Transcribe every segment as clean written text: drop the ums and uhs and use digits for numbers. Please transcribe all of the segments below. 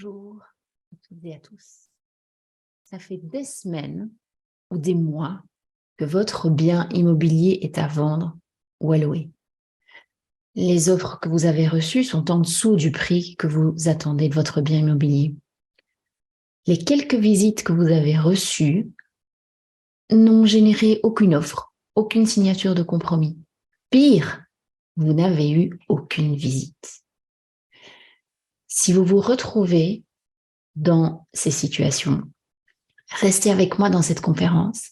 Bonjour à toutes et à tous. Ça fait des semaines ou des mois que votre bien immobilier est à vendre ou à louer. Les offres que vous avez reçues sont en dessous du prix que vous attendez de votre bien immobilier. Les quelques visites que vous avez reçues n'ont généré aucune offre, aucune signature de compromis. Pire, vous n'avez eu aucune visite. Si vous vous retrouvez dans ces situations, restez avec moi dans cette conférence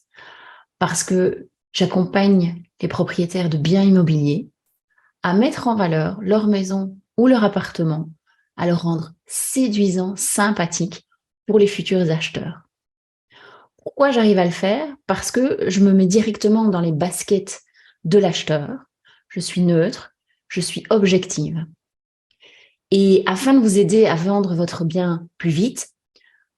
parce que j'accompagne les propriétaires de biens immobiliers à mettre en valeur leur maison ou leur appartement, à le rendre séduisant, sympathique pour les futurs acheteurs. Pourquoi j'arrive à le faire? Parce que je me mets directement dans les baskets de l'acheteur, je suis neutre, je suis objective. Et afin de vous aider à vendre votre bien plus vite,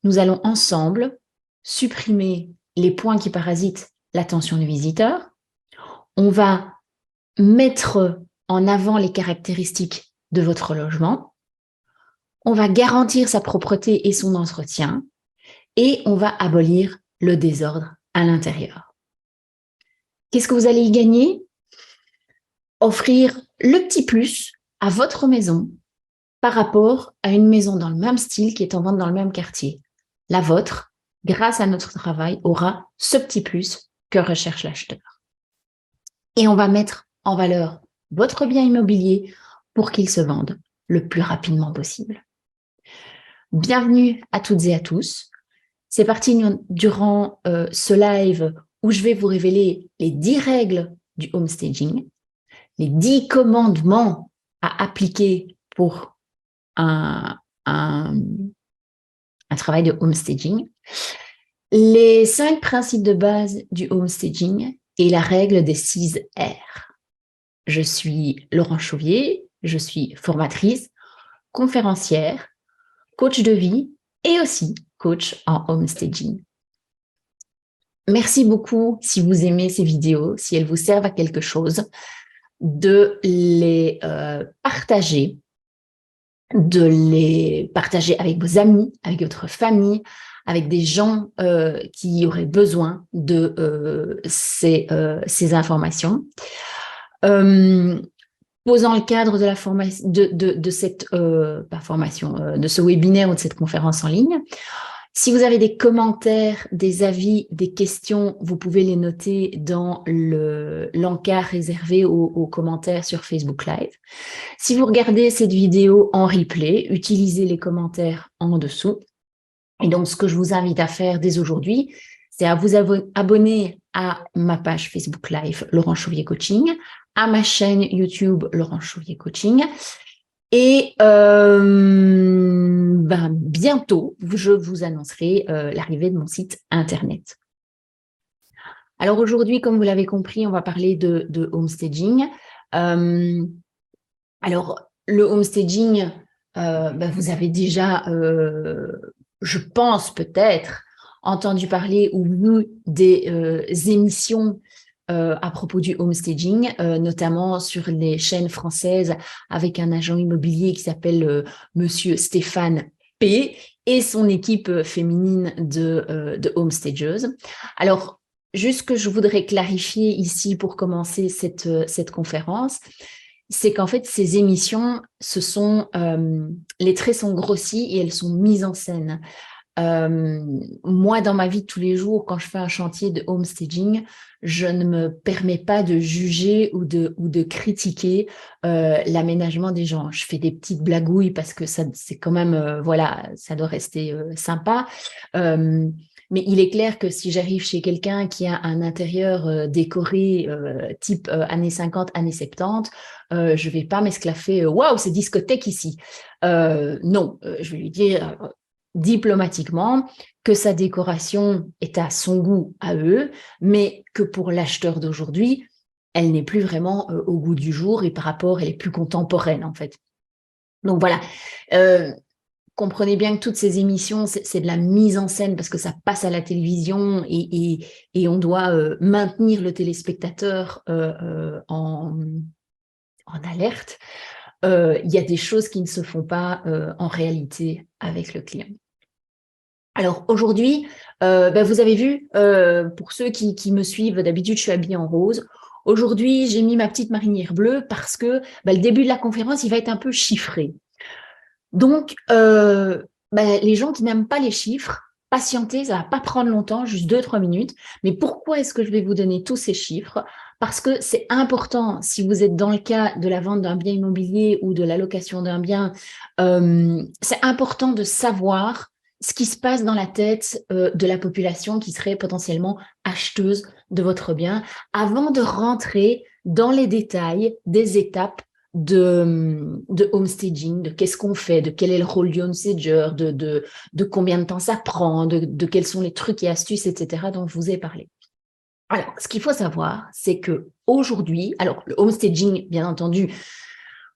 nous allons ensemble supprimer les points qui parasitent l'attention du visiteur. On va mettre en avant les caractéristiques de votre logement. On va garantir sa propreté et son entretien. Et on va abolir le désordre à l'intérieur. Qu'est-ce que vous allez y gagner? Offrir le petit plus à votre maison par rapport à une maison dans le même style qui est en vente dans le même quartier. La vôtre, grâce à notre travail, aura ce petit plus que recherche l'acheteur. Et on va mettre en valeur votre bien immobilier pour qu'il se vende le plus rapidement possible. Bienvenue à toutes et à tous. C'est parti durant ce live où je vais vous révéler les 10 règles du homestaging, les 10 commandements à appliquer pour un travail de homestaging, les 5 principes de base du homestaging et la règle des 6 R. Je suis Laurence Chauvier, je suis formatrice, conférencière, coach de vie et aussi coach en homestaging. Merci beaucoup si vous aimez ces vidéos, si elles vous servent à quelque chose, de les partager avec vos amis, avec votre famille, avec des gens qui auraient besoin de ces informations. Posant le cadre de la formation, de ce webinaire ou de cette conférence en ligne. Si vous avez des commentaires, des avis, des questions, vous pouvez les noter dans l'encart réservé aux commentaires sur Facebook Live. Si vous regardez cette vidéo en replay, utilisez les commentaires en dessous. Et donc, ce que je vous invite à faire dès aujourd'hui, c'est à vous abonner à ma page Facebook Live Laurence Chauvier Coaching, à ma chaîne YouTube Laurence Chauvier Coaching. Et bientôt, je vous annoncerai l'arrivée de mon site internet. Alors aujourd'hui, comme vous l'avez compris, on va parler de homestaging. Alors, le homestaging, vous avez déjà, je pense peut-être, entendu parler ou vu des émissions à propos du homestaging, notamment sur les chaînes françaises avec un agent immobilier qui s'appelle Monsieur Stéphane P. et son équipe féminine de homestageuses. Alors, juste que je voudrais clarifier ici pour commencer cette conférence, c'est qu'en fait, ces émissions, les traits sont grossis et elles sont mises en scène. Moi, dans ma vie de tous les jours, quand je fais un chantier de homestaging, je ne me permets pas de juger ou de critiquer l'aménagement des gens. Je fais des petites blagouilles parce que c'est quand même, ça doit rester sympa. Mais il est clair que si j'arrive chez quelqu'un qui a un intérieur décoré type années 50, années 70, je vais pas m'esclaffer « Waouh, c'est discothèque ici !» Non, je vais lui dire diplomatiquement que sa décoration est à son goût à eux, mais que pour l'acheteur d'aujourd'hui, elle n'est plus vraiment au goût du jour et par rapport, elle est plus contemporaine en fait. Donc voilà, comprenez bien que toutes ces émissions, c'est de la mise en scène parce que ça passe à la télévision et on doit maintenir le téléspectateur en alerte. il y a des choses qui ne se font pas en réalité avec le client. Alors aujourd'hui, vous avez vu, pour ceux qui me suivent, d'habitude je suis habillée en rose. Aujourd'hui, j'ai mis ma petite marinière bleue parce que le début de la conférence, il va être un peu chiffré. Donc, les gens qui n'aiment pas les chiffres, patientez, ça ne va pas prendre longtemps, juste 2-3 minutes. Mais pourquoi est-ce que je vais vous donner tous ces chiffres? Parce que c'est important, si vous êtes dans le cas de la vente d'un bien immobilier ou de la location d'un bien, c'est important de savoir ce qui se passe dans la tête de la population qui serait potentiellement acheteuse de votre bien avant de rentrer dans les détails des étapes de homestaging, de qu'est-ce qu'on fait, de quel est le rôle du homestager, de combien de temps ça prend, de quels sont les trucs et astuces, etc., dont je vous ai parlé. Alors, ce qu'il faut savoir, c'est que aujourd'hui, alors le homestaging, bien entendu,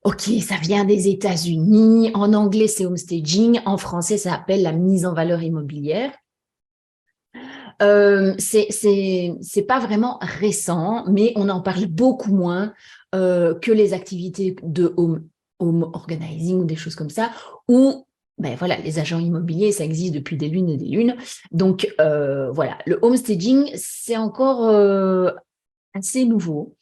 ok, ça vient des États-Unis, en anglais c'est homestaging, en français ça s'appelle la mise en valeur immobilière. C'est pas vraiment récent, mais on en parle beaucoup moins que les activités de home organizing ou des choses comme ça, où voilà, les agents immobiliers, ça existe depuis des lunes et des lunes. Donc voilà, le homestaging, c'est encore assez nouveau.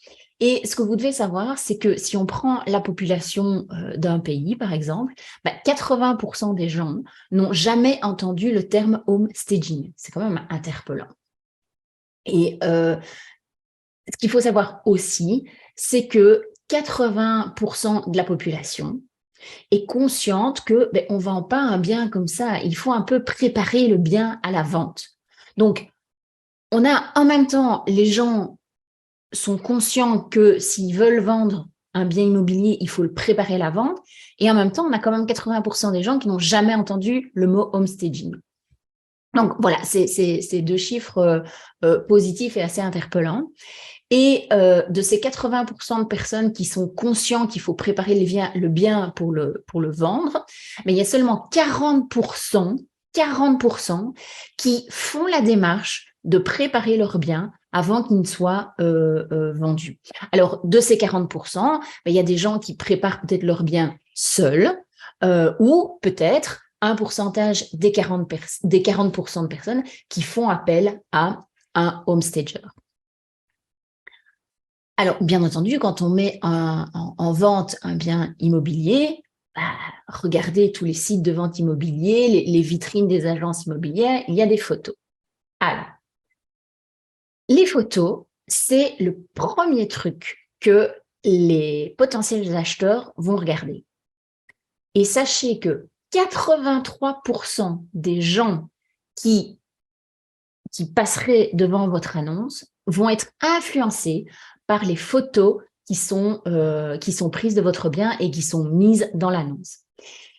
Et ce que vous devez savoir, c'est que si on prend la population d'un pays, par exemple, 80% des gens n'ont jamais entendu le terme homestaging. C'est quand même interpellant. Et ce qu'il faut savoir aussi, c'est que 80% de la population est consciente que on ne vend pas un bien comme ça. Il faut un peu préparer le bien à la vente. Donc, on a en même temps les gens sont conscients que s'ils veulent vendre un bien immobilier, il faut le préparer à la vente. Et en même temps, on a quand même 80% des gens qui n'ont jamais entendu le mot homestaging. Donc voilà, c'est deux chiffres positifs et assez interpellants. Et de ces 80% de personnes qui sont conscients qu'il faut préparer le bien pour le vendre, mais il y a seulement 40% qui font la démarche de préparer leur bien avant qu'il ne soit vendu. Alors, de ces 40%, il y a des gens qui préparent peut-être leur bien seuls ou peut-être un pourcentage des 40% de personnes qui font appel à un homestager. Alors, bien entendu, quand on met en vente un bien immobilier, regardez tous les sites de vente immobilier, les vitrines des agences immobilières, il y a des photos. Alors, les photos, c'est le premier truc que les potentiels acheteurs vont regarder. Et sachez que 83% des gens qui passeraient devant votre annonce vont être influencés par les photos qui sont prises de votre bien et qui sont mises dans l'annonce.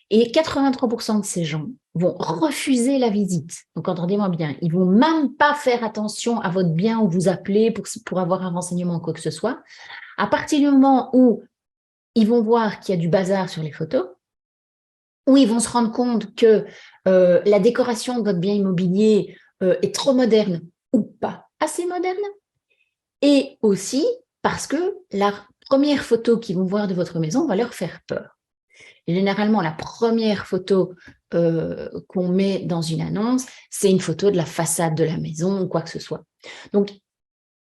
Et 83% de ces gens vont refuser la visite. Donc, entendez-moi bien, ils ne vont même pas faire attention à votre bien ou vous appeler pour avoir un renseignement ou quoi que ce soit. À partir du moment où ils vont voir qu'il y a du bazar sur les photos, où ils vont se rendre compte que la décoration de votre bien immobilier est trop moderne ou pas assez moderne, et aussi parce que la première photo qu'ils vont voir de votre maison va leur faire peur. Et généralement, la première photo qu'on met dans une annonce, c'est une photo de la façade de la maison ou quoi que ce soit. Donc,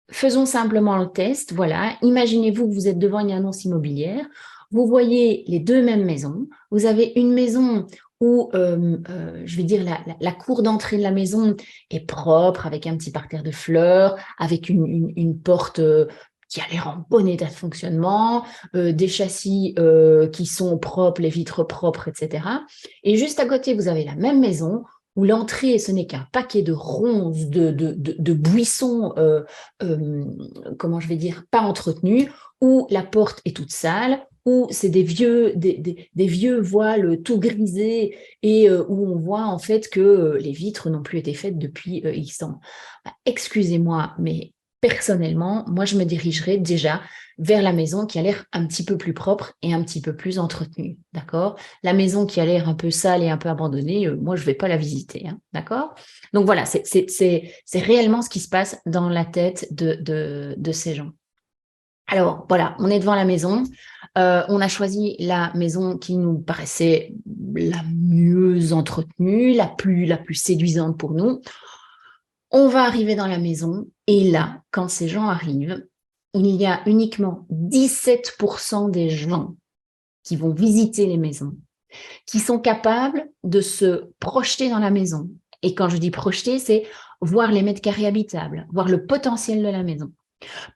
faisons simplement le test. Voilà, imaginez-vous que vous êtes devant une annonce immobilière, vous voyez les deux mêmes maisons, vous avez une maison où, je vais dire, la cour d'entrée de la maison est propre, avec un petit parterre de fleurs, avec une porte qui a l'air en bon état de fonctionnement, des châssis qui sont propres, les vitres propres, etc. Et juste à côté, vous avez la même maison où l'entrée, ce n'est qu'un paquet de ronces, de buissons, comment je vais dire, pas entretenus, où la porte est toute sale, où c'est des vieux voiles tout grisés et où on voit en fait que les vitres n'ont plus été faites depuis X ans. Excusez-moi, mais personnellement, moi je me dirigerais déjà vers la maison qui a l'air un petit peu plus propre et un petit peu plus entretenue, d'accord? La maison qui a l'air un peu sale et un peu abandonnée, moi je ne vais pas la visiter, hein, d'accord? Donc voilà, c'est réellement ce qui se passe dans la tête de ces gens. Alors voilà, on est devant la maison. On a choisi la maison qui nous paraissait la mieux entretenue, la plus séduisante pour nous. On va arriver dans la maison et là, quand ces gens arrivent, il y a uniquement 17% des gens qui vont visiter les maisons qui sont capables de se projeter dans la maison. Et quand je dis projeter, c'est voir les mètres carrés habitables, voir le potentiel de la maison.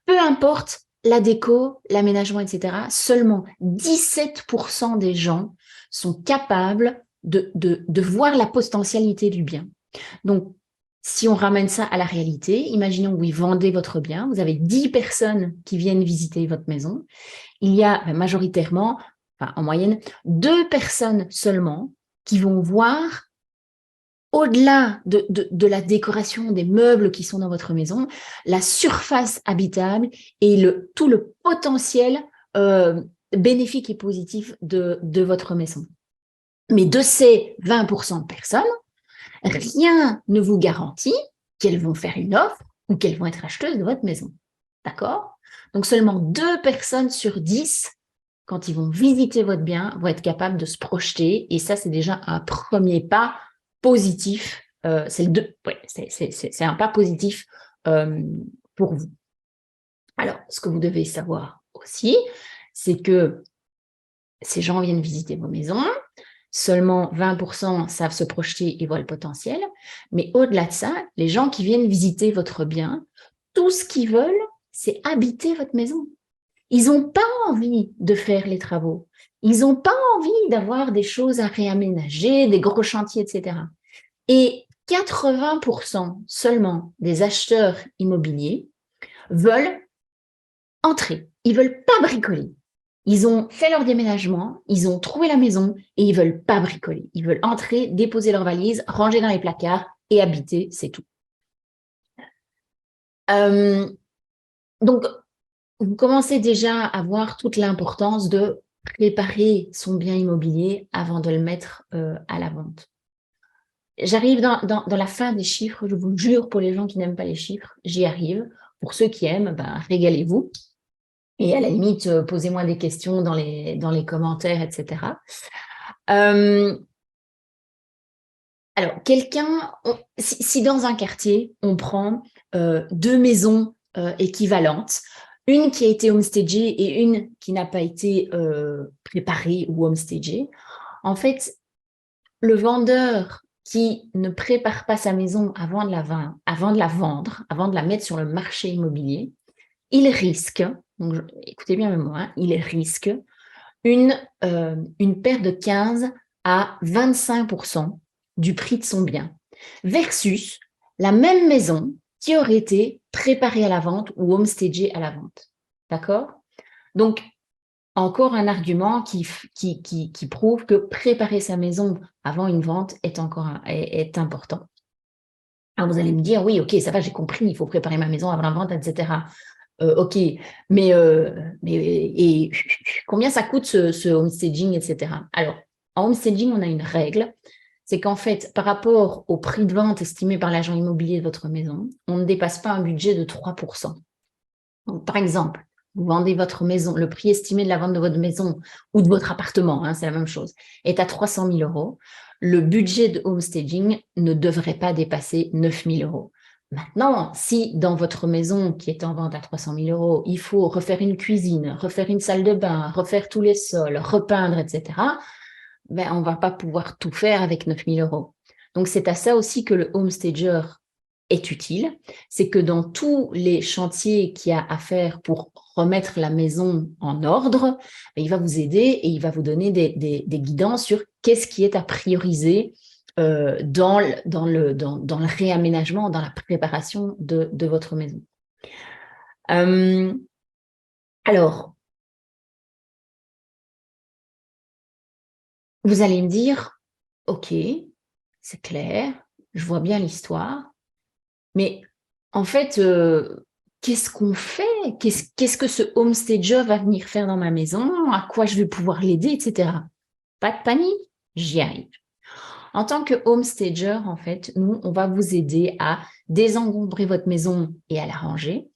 Peu importe la déco, l'aménagement, etc., seulement 17% des gens sont capables de voir la potentialité du bien. Donc, si on ramène ça à la réalité, imaginons que vous vendez votre bien, vous avez 10 personnes qui viennent visiter votre maison, il y a majoritairement, enfin, en moyenne, 2 personnes seulement qui vont voir au-delà de la décoration des meubles qui sont dans votre maison, la surface habitable et tout le potentiel bénéfique et positif de votre maison. Mais de ces 20% de personnes, rien ne vous garantit qu'elles vont faire une offre ou qu'elles vont être acheteuses de votre maison. D'accord? Donc, seulement 2 personnes sur 10, quand ils vont visiter votre bien, vont être capables de se projeter. Et ça, c'est déjà un premier pas positif. C'est un pas positif pour vous. Alors, ce que vous devez savoir aussi, c'est que ces gens viennent visiter vos maisons. Seulement 20% savent se projeter et voient le potentiel. Mais au-delà de ça, les gens qui viennent visiter votre bien, tout ce qu'ils veulent, c'est habiter votre maison. Ils n'ont pas envie de faire les travaux. Ils n'ont pas envie d'avoir des choses à réaménager, des gros chantiers, etc. Et 80% seulement des acheteurs immobiliers veulent entrer. Ils ne veulent pas bricoler. Ils ont fait leur déménagement, ils ont trouvé la maison et ils ne veulent pas bricoler. Ils veulent entrer, déposer leurs valises, ranger dans les placards et habiter, c'est tout. Donc, vous commencez déjà à voir toute l'importance de préparer son bien immobilier avant de le mettre à la vente. J'arrive dans la fin des chiffres, je vous jure, pour les gens qui n'aiment pas les chiffres, j'y arrive. Pour ceux qui aiment, régalez-vous. Et à la limite, posez-moi des questions dans les commentaires, etc. Alors, si dans un quartier, on prend 2 maisons équivalentes, une qui a été homestagée et une qui n'a pas été préparée ou homestagée, en fait, le vendeur qui ne prépare pas sa maison avant de la vendre, avant de la mettre sur le marché immobilier, il risque, donc écoutez bien le mot, il risque une perte de 15 à 25% du prix de son bien, versus la même maison qui aurait été préparée à la vente ou homestagée à la vente. D'accord? Donc, encore un argument qui prouve que préparer sa maison avant une vente est important. Alors, vous allez me dire, oui, ok, ça va, j'ai compris, il faut préparer ma maison avant la vente, etc. Ok, mais et combien ça coûte ce homestaging, etc. Alors, en homestaging, on a une règle, c'est qu'en fait, par rapport au prix de vente estimé par l'agent immobilier de votre maison, on ne dépasse pas un budget de 3%. Donc, par exemple, vous vendez votre maison, le prix estimé de la vente de votre maison ou de votre appartement, c'est la même chose, est à 300 000 €. Le budget de homestaging ne devrait pas dépasser 9 000 €. Maintenant, si dans votre maison qui est en vente à 300 000 €, il faut refaire une cuisine, refaire une salle de bain, refaire tous les sols, repeindre, etc., on ne va pas pouvoir tout faire avec 9 000 €. Donc, c'est à ça aussi que le homestager est utile. C'est que dans tous les chantiers qu'il y a à faire pour remettre la maison en ordre, il va vous aider et il va vous donner des guidances sur qu'est-ce qui est à prioriser dans le réaménagement, dans la préparation de votre maison. Alors, vous allez me dire, ok, c'est clair, je vois bien l'histoire, mais en fait, qu'est-ce qu'on fait? Qu'est-ce que ce homestager va venir faire dans ma maison? À quoi je vais pouvoir l'aider, etc. Pas de panique, j'y arrive. En tant que homestager, en fait, nous, on va vous aider à désencombrer votre maison et à la ranger.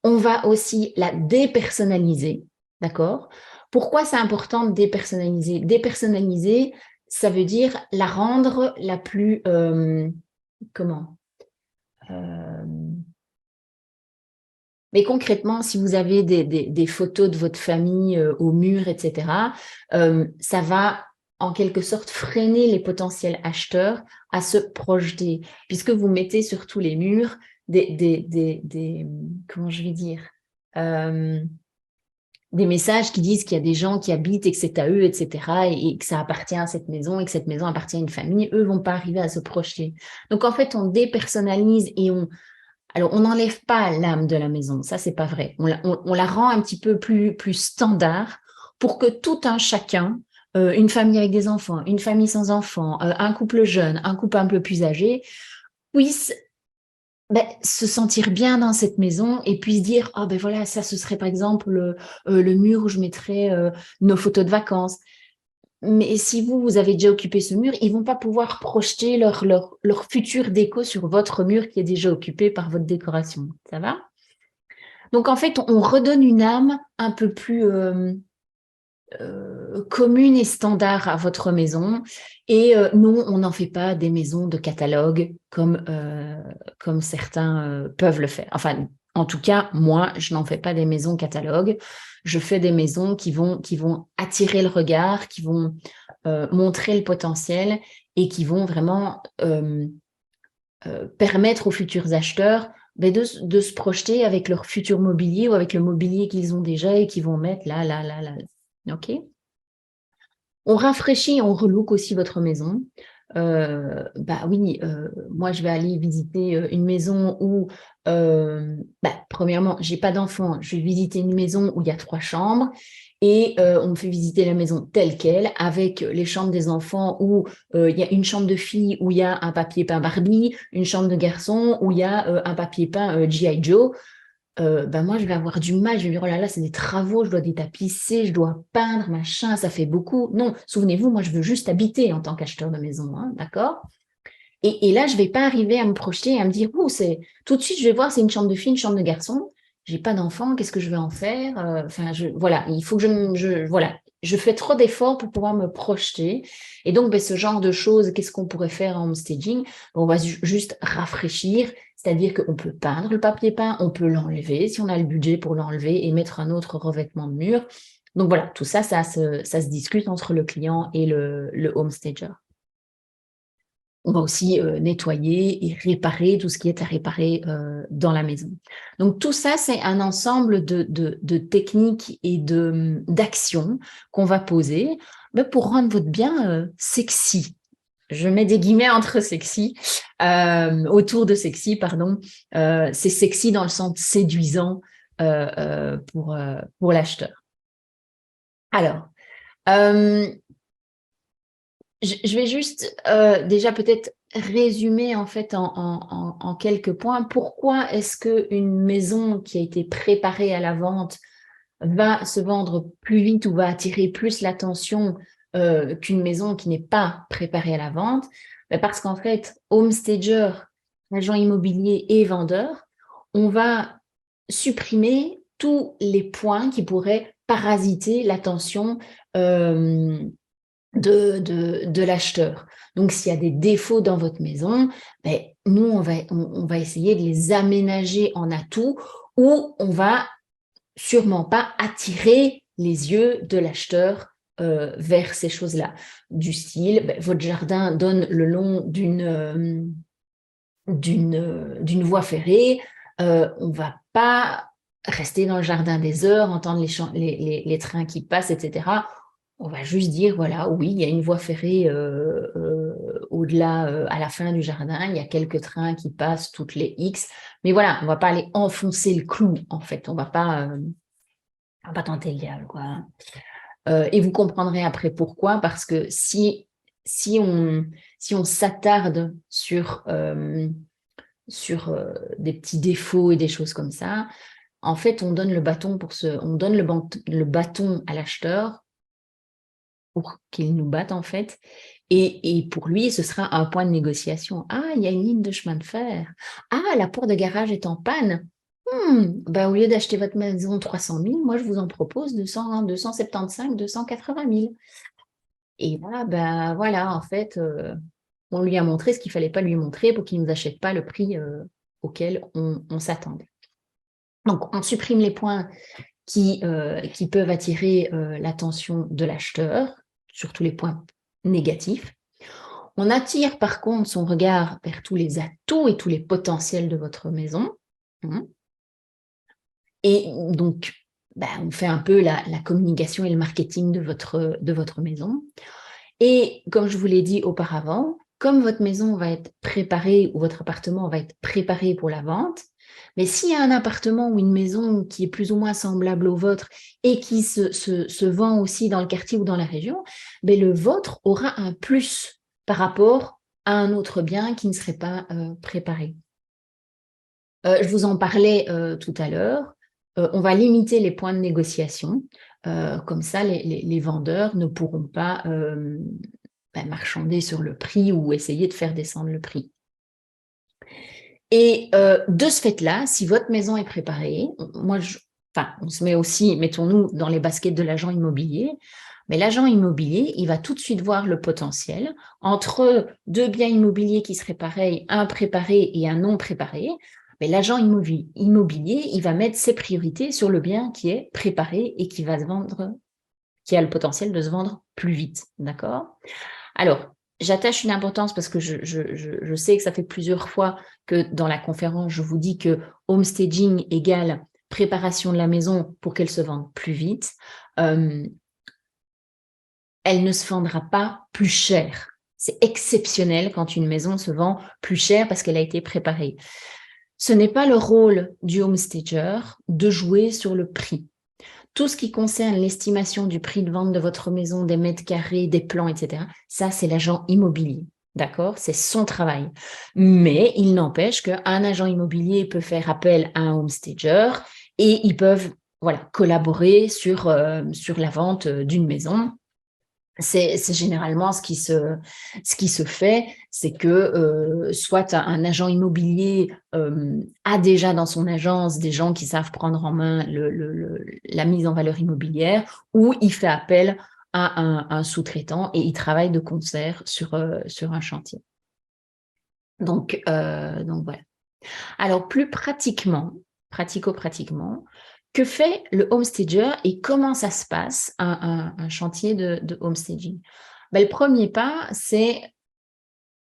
On va aussi la dépersonnaliser, d'accord? Pourquoi c'est important de dépersonnaliser? Dépersonnaliser, ça veut dire la rendre la plus... comment? Mais concrètement, si vous avez des photos de votre famille au mur, etc., ça va en quelque sorte freiner les potentiels acheteurs à se projeter, puisque vous mettez sur tous les murs comment je vais dire, des messages qui disent qu'il y a des gens qui habitent et que c'est à eux, etc., et que ça appartient à cette maison et que cette maison appartient à une famille. Eux vont pas arriver à se projeter. Donc, en fait, on dépersonnalise et alors, on n'enlève pas l'âme de la maison, ça, c'est pas vrai. On la rend un petit peu plus standard pour que tout un chacun, une famille avec des enfants, une famille sans enfants, un couple jeune, un couple un peu plus âgé, puisse se sentir bien dans cette maison et puis se dire, ah ben voilà, ça, ce serait par exemple le mur où je mettrais nos photos de vacances. Mais si vous avez déjà occupé ce mur, ils vont pas pouvoir projeter leur futur déco sur votre mur qui est déjà occupé par votre décoration. Ça va? Donc, en fait, on redonne une âme un peu plus commune et standard à votre maison. Et non, on n'en fait pas des maisons de catalogue comme certains peuvent le faire. Enfin, en tout cas, moi, je n'en fais pas des maisons catalogue. Je fais des maisons qui vont attirer le regard, qui vont montrer le potentiel et qui vont vraiment permettre aux futurs acheteurs de se projeter avec leur futur mobilier ou avec le mobilier qu'ils ont déjà et qu'ils vont mettre là, là, là, là. OK? On rafraîchit, on relook aussi votre maison. Oui, moi, je vais aller visiter une maison où, premièrement, j'ai pas d'enfant. Je vais visiter une maison où il y a 3 chambres et on me fait visiter la maison telle qu'elle avec les chambres des enfants où il y a une chambre de fille où il y a un papier peint Barbie, une chambre de garçon où il y a un papier peint G.I. Joe. Moi, je vais avoir du mal. Je vais me dire, oh là là, c'est des travaux, je dois détapisser, je dois peindre, machin, ça fait beaucoup. Non, souvenez-vous, moi, je veux juste habiter en tant qu'acheteur de maison, hein, d'accord? Et là, je ne vais pas arriver à me projeter et à me dire, c'est tout de suite, je vais voir, c'est une chambre de fille, une chambre de garçon. J'ai pas d'enfant, qu'est-ce que je vais en faire? Voilà, il faut que voilà, je fais trop d'efforts pour pouvoir me projeter. Et donc, ce genre de choses, qu'est-ce qu'on pourrait faire en homestaging? On va juste rafraîchir, c'est-à-dire qu'on peut peindre le papier peint, on peut l'enlever si on a le budget pour l'enlever et mettre un autre revêtement de mur. Donc voilà, tout ça, ça se discute entre le client et le homestager. On va aussi nettoyer et réparer tout ce qui est à réparer dans la maison. Donc tout ça, c'est un ensemble de techniques et d'actions qu'on va poser pour rendre votre bien sexy. Je mets des guillemets entre sexy, autour de sexy, pardon. C'est sexy dans le sens séduisant pour l'acheteur. Alors, je vais juste déjà peut-être résumer en fait en quelques points. Pourquoi est-ce qu'une maison qui a été préparée à la vente va se vendre plus vite ou va attirer plus l'attention qu'une maison qui n'est pas préparée à la vente? Parce qu'en fait, homestager, agent immobilier et vendeur, on va supprimer tous les points qui pourraient parasiter l'attention de l'acheteur. Donc, s'il y a des défauts dans votre maison, nous, on va essayer de les aménager en atout ou on va sûrement pas attirer les yeux de l'acheteur vers ces choses-là. Du style, votre jardin donne le long d'une voie ferrée, on va pas rester dans le jardin des heures, entendre les trains qui passent, etc. On va juste dire, voilà, oui, il y a une voie ferrée au-delà, à la fin du jardin, il y a quelques trains qui passent toutes les X, mais voilà, on ne va pas aller enfoncer le clou, en fait, on va pas tenter le diable, quoi. Et vous comprendrez après pourquoi, parce que si on s'attarde sur des petits défauts et des choses comme ça, en fait, on donne le bâton le bâton à l'acheteur pour qu'il nous batte, en fait. Et pour lui, ce sera un point de négociation. Ah, il y a une ligne de chemin de fer. Ah, la porte de garage est en panne. Ben, au lieu d'acheter votre maison 300 000, moi, je vous en propose 200, 275, 280 000. Et là, ben, voilà, en fait, on lui a montré ce qu'il ne fallait pas lui montrer pour qu'il ne nous achète pas le prix auquel on s'attendait. Donc, on supprime les points qui peuvent attirer l'attention de l'acheteur, surtout les points négatifs. On attire par contre son regard vers tous les atouts et tous les potentiels de votre maison. Et donc, on fait un peu la communication et le marketing de votre maison. Et comme je vous l'ai dit auparavant, comme votre maison va être préparée ou votre appartement va être préparé pour la vente, mais s'il y a un appartement ou une maison qui est plus ou moins semblable au vôtre et qui se vend aussi dans le quartier ou dans la région, le vôtre aura un plus par rapport à un autre bien qui ne serait pas préparé. Je vous en parlais tout à l'heure. On va limiter les points de négociation. Comme ça, les vendeurs ne pourront pas marchander sur le prix ou essayer de faire descendre le prix. Et de ce fait-là, si votre maison est préparée, on se met aussi, mettons-nous dans les baskets de l'agent immobilier, mais l'agent immobilier, il va tout de suite voir le potentiel entre deux biens immobiliers qui seraient pareils, un préparé et un non préparé. Mais l'agent immobilier, il va mettre ses priorités sur le bien qui est préparé et qui va se vendre, qui a le potentiel de se vendre plus vite. D'accord ? Alors, j'attache une importance parce que je sais que ça fait plusieurs fois que dans la conférence, je vous dis que homestaging égale préparation de la maison pour qu'elle se vende plus vite. Elle ne se vendra pas plus cher. C'est exceptionnel quand une maison se vend plus cher parce qu'elle a été préparée. Ce n'est pas le rôle du homestager de jouer sur le prix. Tout ce qui concerne l'estimation du prix de vente de votre maison, des mètres carrés, des plans, etc., ça, c'est l'agent immobilier. D'accord ? C'est son travail. Mais il n'empêche qu'un agent immobilier peut faire appel à un homestager et ils peuvent collaborer sur la vente d'une maison. C'est généralement ce qui se fait, c'est que soit un agent immobilier a déjà dans son agence des gens qui savent prendre en main la mise en valeur immobilière, ou il fait appel à un sous-traitant et il travaille de concert sur un chantier. Donc voilà. Alors plus pratico-pratiquement, que fait le homestager et comment ça se passe, un chantier de homestaging? Le premier pas, c'est,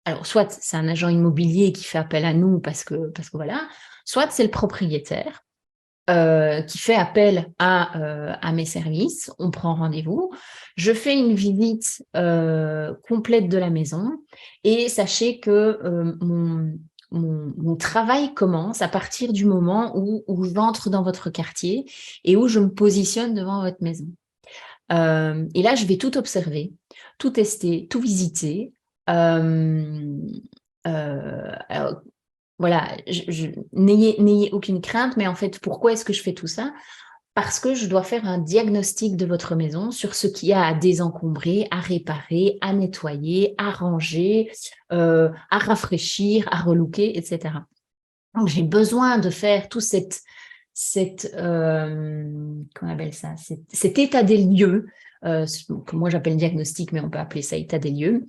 alors soit c'est un agent immobilier qui fait appel à nous parce que voilà, soit c'est le propriétaire qui fait appel à mes services, on prend rendez-vous, je fais une visite complète de la maison et sachez que mon travail commence à partir du moment où j'entre dans votre quartier et où je me positionne devant votre maison. Et là, je vais tout observer, tout tester, tout visiter. Alors, voilà, n'ayez aucune crainte, mais en fait, pourquoi est-ce que je fais tout ça? Parce que je dois faire un diagnostic de votre maison sur ce qu'il y a à désencombrer, à réparer, à nettoyer, à ranger, à rafraîchir, à relooker, etc. Donc, j'ai besoin de faire tout cet état des lieux, que moi j'appelle diagnostic, mais on peut appeler ça état des lieux,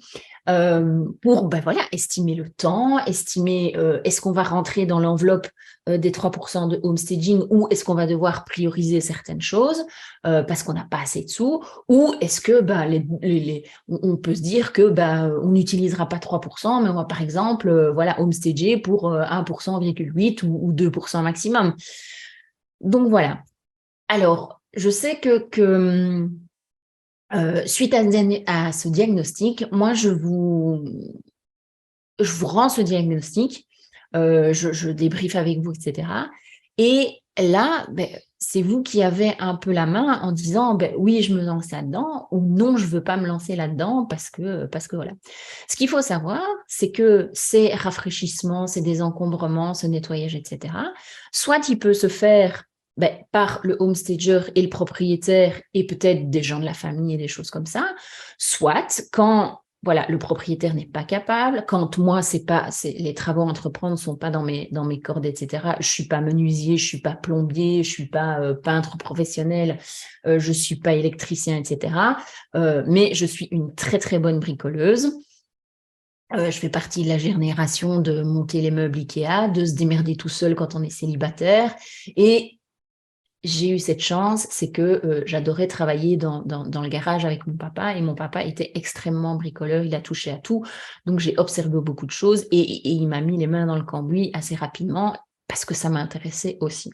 pour estimer le temps, estimer est-ce qu'on va rentrer dans l'enveloppe des 3% de homestaging ou est-ce qu'on va devoir prioriser certaines choses parce qu'on n'a pas assez de sous, ou est-ce que on peut se dire que on n'utilisera pas 3%, mais on va par exemple homestager pour 1,8% ou 2% maximum. Donc voilà. Alors, je sais que suite à ce diagnostic, moi, je vous rends ce diagnostic, je débriefe avec vous, etc. Et là, c'est vous qui avez un peu la main en disant oui, je me lance là-dedans ou non, je ne veux pas me lancer là-dedans parce que voilà. Ce qu'il faut savoir, c'est que ces rafraîchissements, ces désencombrements, ce nettoyage, etc., soit il peut se faire par le homestager et le propriétaire et peut-être des gens de la famille et des choses comme ça, soit quand voilà, le propriétaire n'est pas capable. Quand moi, les travaux à entreprendre ne sont pas dans mes cordes, etc. Je ne suis pas menuisier, je ne suis pas plombier, je ne suis pas peintre professionnel, je ne suis pas électricien, etc. Mais je suis une très, très bonne bricoleuse. Je fais partie de la génération de monter les meubles Ikea, de se démerder tout seul quand on est célibataire. Et j'ai eu cette chance, c'est que j'adorais travailler dans le garage avec mon papa, et mon papa était extrêmement bricoleur, il a touché à tout, donc j'ai observé beaucoup de choses, et il m'a mis les mains dans le cambouis assez rapidement, parce que ça m'intéressait aussi.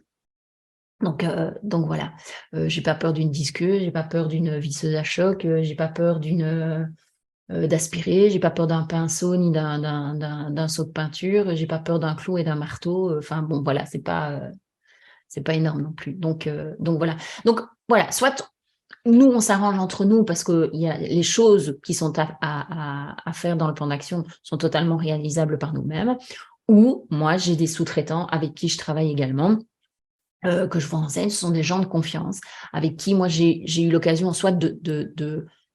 Donc voilà, j'ai pas peur d'une disqueuse, j'ai pas peur d'une visseuse à choc, j'ai pas peur d'aspirer, j'ai pas peur d'un pinceau ni d'un seau de peinture, j'ai pas peur d'un clou et d'un marteau, enfin bon voilà, c'est pas énorme non plus. Donc voilà. Donc voilà, soit nous, on s'arrange entre nous parce que les choses qui sont à faire dans le plan d'action sont totalement réalisables par nous-mêmes, ou moi, j'ai des sous-traitants avec qui je travaille également, que je vois en scène. Ce sont des gens de confiance avec qui moi, j'ai eu l'occasion soit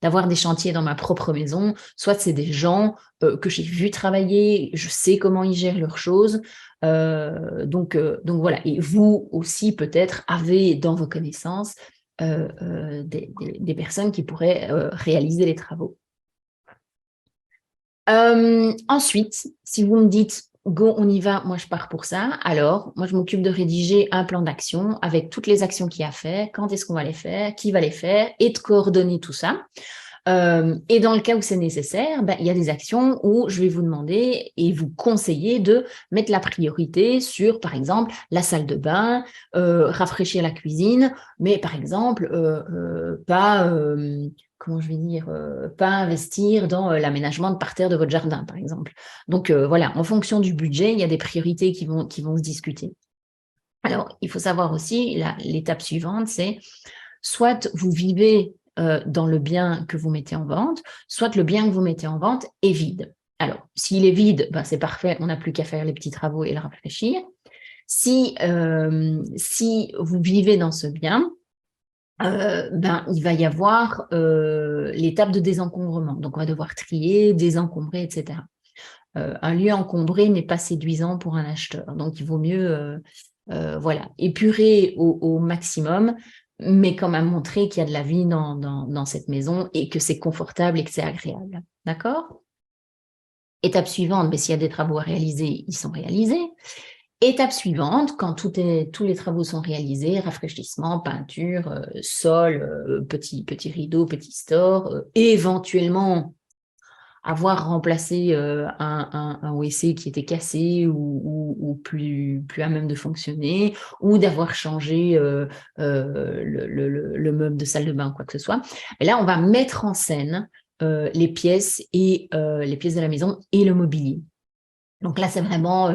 d'avoir des chantiers dans ma propre maison, soit c'est des gens que j'ai vu travailler, je sais comment ils gèrent leurs choses. Donc voilà. Et vous aussi, peut-être, avez dans vos connaissances des personnes qui pourraient réaliser les travaux. Ensuite, si vous me dites go, on y va, moi je pars pour ça, alors moi je m'occupe de rédiger un plan d'action avec toutes les actions qu'il y a à faire, quand est-ce qu'on va les faire, qui va les faire, et de coordonner tout ça. Et dans le cas où c'est nécessaire, il y a des actions où je vais vous demander et vous conseiller de mettre la priorité sur, par exemple, la salle de bain, rafraîchir la cuisine, mais par exemple, pas, comment je vais dire, pas investir dans l'aménagement de parterre de votre jardin, par exemple. Donc voilà, en fonction du budget, il y a des priorités qui vont se discuter. Alors, il faut savoir aussi, l'étape suivante, c'est soit vous vivez dans le bien que vous mettez en vente, soit le bien que vous mettez en vente est vide. Alors, s'il est vide, c'est parfait, on n'a plus qu'à faire les petits travaux et le rafraîchir. Si vous vivez dans ce bien, il va y avoir l'étape de désencombrement. Donc, on va devoir trier, désencombrer, etc. Un lieu encombré n'est pas séduisant pour un acheteur. Donc, il vaut mieux épurer au maximum, mais quand même montrer qu'il y a de la vie dans cette maison et que c'est confortable et que c'est agréable. D'accord? Étape suivante, s'il y a des travaux à réaliser, ils sont réalisés. Étape suivante, quand tous les travaux sont réalisés, rafraîchissement, peinture, sol, petit rideau, petit store, éventuellement avoir remplacé un WC qui était cassé ou plus à même de fonctionner, ou d'avoir changé le meuble de salle de bain, quoi que ce soit. Et là, on va mettre en scène les pièces de la maison et le mobilier. Donc là, c'est vraiment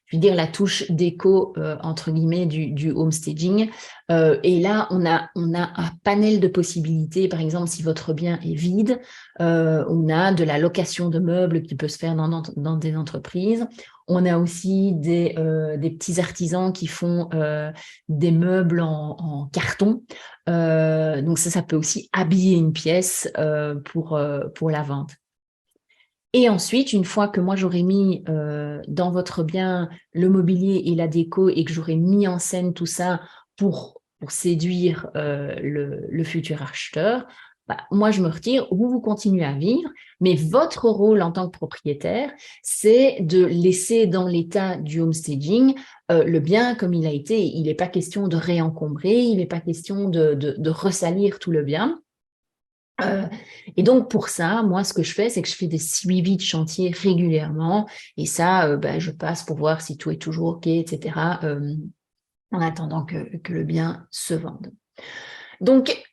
je veux dire, la touche déco, entre guillemets, du home staging. Et là, on a un panel de possibilités. Par exemple, si votre bien est vide, on a de la location de meubles qui peut se faire dans des entreprises. On a aussi des petits artisans qui font des meubles en carton. Donc ça peut aussi habiller une pièce pour la vente. Et ensuite, une fois que moi j'aurai mis dans votre bien le mobilier et la déco et que j'aurai mis en scène tout ça pour séduire le futur acheteur, moi je me retire, vous continuez à vivre, mais votre rôle en tant que propriétaire, c'est de laisser dans l'état du homestaging le bien comme il a été. Il n'est pas question de réencombrer, il n'est pas question de ressalir tout le bien. Et donc, pour ça, moi, ce que je fais, c'est que je fais des suivis de chantier régulièrement. Et ça, je passe pour voir si tout est toujours OK, etc., en attendant que le bien se vende. Donc,